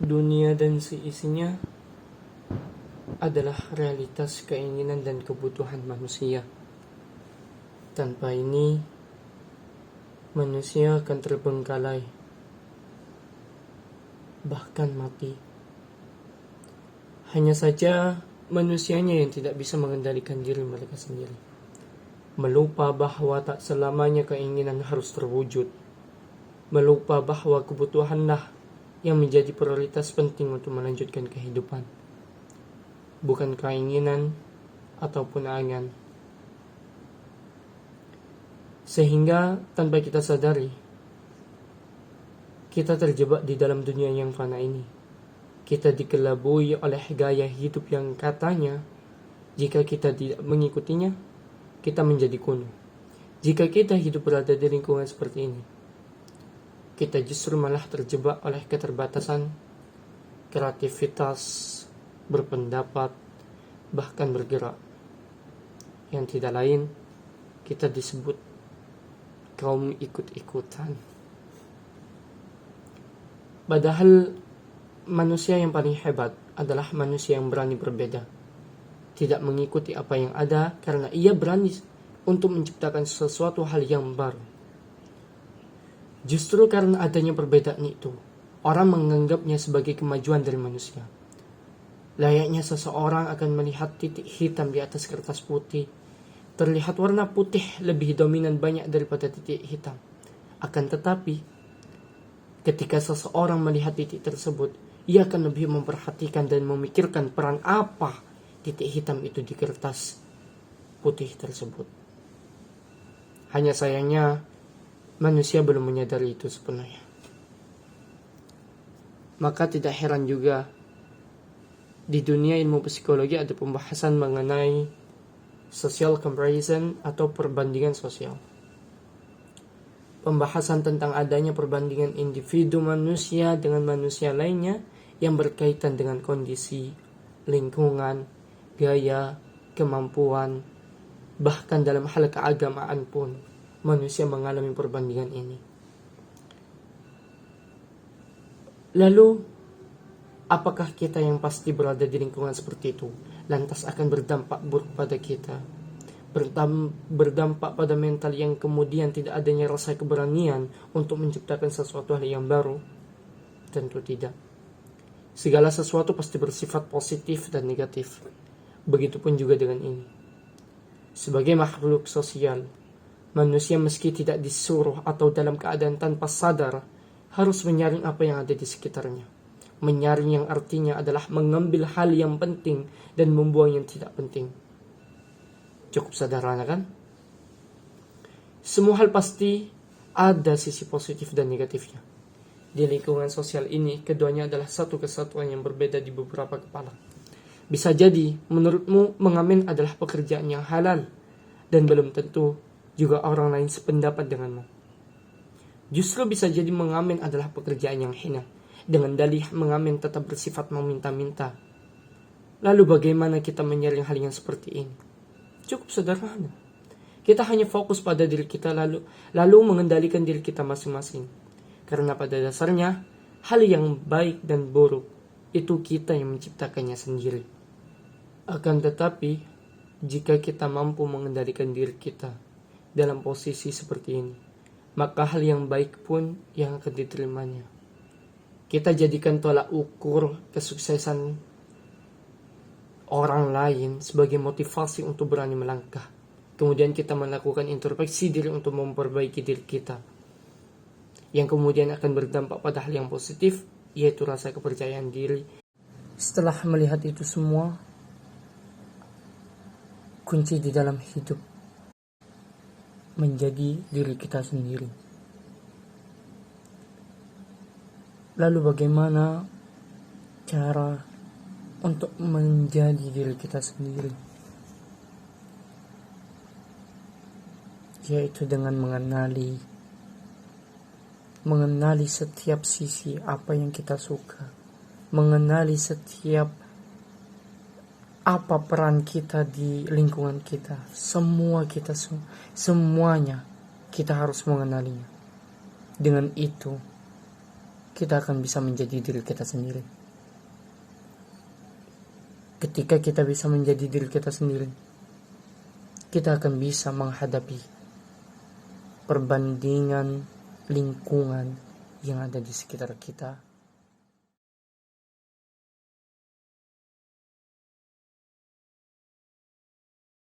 Dunia dan seisinya adalah realitas keinginan dan kebutuhan manusia. Tanpa ini, manusia akan terbengkalai, bahkan mati. Hanya saja manusianya yang tidak bisa mengendalikan diri mereka sendiri, melupa bahwa tak selamanya keinginan harus terwujud, melupa bahwa kebutuhanlah yang menjadi prioritas penting untuk melanjutkan kehidupan, bukan keinginan ataupun angan. Sehingga tanpa kita sadari, kita terjebak di dalam dunia yang fana ini. Kita dikelabui oleh gaya hidup yang katanya jika kita tidak mengikutinya, kita menjadi kuno. Jika kita hidup berada di lingkungan seperti ini, kita justru malah terjebak oleh keterbatasan kreativitas, berpendapat, bahkan bergerak. Yang tidak lain, kita disebut kaum ikut-ikutan. Padahal manusia yang paling hebat adalah manusia yang berani berbeda, tidak mengikuti apa yang ada karena ia berani untuk menciptakan sesuatu hal yang baru. Justru karena adanya perbedaan itu, orang menganggapnya sebagai kemajuan dari manusia. Layaknya seseorang akan melihat titik hitam di atas kertas putih, terlihat warna putih lebih dominan banyak daripada titik hitam. Akan tetapi, ketika seseorang melihat titik tersebut, ia akan lebih memperhatikan dan memikirkan peran apa titik hitam itu di kertas putih tersebut. Hanya sayangnya, manusia belum menyadari itu sepenuhnya. Maka tidak heran juga di dunia ilmu psikologi ada pembahasan mengenai social comparison atau perbandingan sosial. Pembahasan tentang adanya perbandingan individu manusia dengan manusia lainnya yang berkaitan dengan kondisi, lingkungan, gaya, kemampuan, bahkan dalam hal keagamaan pun manusia mengalami perbandingan ini. Lalu, apakah kita yang pasti berada di lingkungan seperti itu lantas akan berdampak buruk pada kita? Berdampak pada mental yang kemudian tidak adanya rasa keberanian untuk menciptakan sesuatu hal yang baru? Tentu tidak. Segala sesuatu pasti bersifat positif dan negatif. Begitupun juga dengan ini. Sebagai makhluk sosial, manusia meski tidak disuruh atau dalam keadaan tanpa sadar harus menyaring apa yang ada di sekitarnya. Menyaring yang artinya adalah mengambil hal yang penting dan membuang yang tidak penting. Cukup sederhana kan? Semua hal pasti ada sisi positif dan negatifnya. Di lingkungan sosial ini, keduanya adalah satu kesatuan yang berbeda di beberapa kepala. Bisa jadi, menurutmu mengamen adalah pekerjaan yang halal, dan belum tentu juga orang lain sependapat denganmu. Justru bisa jadi mengamen adalah pekerjaan yang hina, dengan dalih mengamen tetap bersifat meminta-minta. Lalu bagaimana kita menyaring hal yang seperti ini? Cukup sederhana. Kita hanya fokus pada diri kita lalu mengendalikan diri kita masing-masing. Karena pada dasarnya, hal yang baik dan buruk itu kita yang menciptakannya sendiri. Akan tetapi, jika kita mampu mengendalikan diri kita dalam posisi seperti ini, maka hal yang baik pun yang akan diterimanya. Kita jadikan tolak ukur kesuksesan orang lain sebagai motivasi untuk berani melangkah. Kemudian kita melakukan introspeksi diri untuk memperbaiki diri kita, yang kemudian akan berdampak pada hal yang positif, yaitu rasa kepercayaan diri. Setelah melihat itu semua, kunci di dalam hidup menjadi diri kita sendiri. Lalu bagaimana cara untuk menjadi diri kita sendiri? Yaitu dengan mengenali setiap sisi apa yang kita suka, mengenali setiap apa peran kita di lingkungan kita, semuanya kita harus mengenalinya. Dengan itu kita akan bisa menjadi diri kita sendiri. Ketika kita bisa menjadi diri kita sendiri, kita akan bisa menghadapi perbandingan lingkungan yang ada di sekitar kita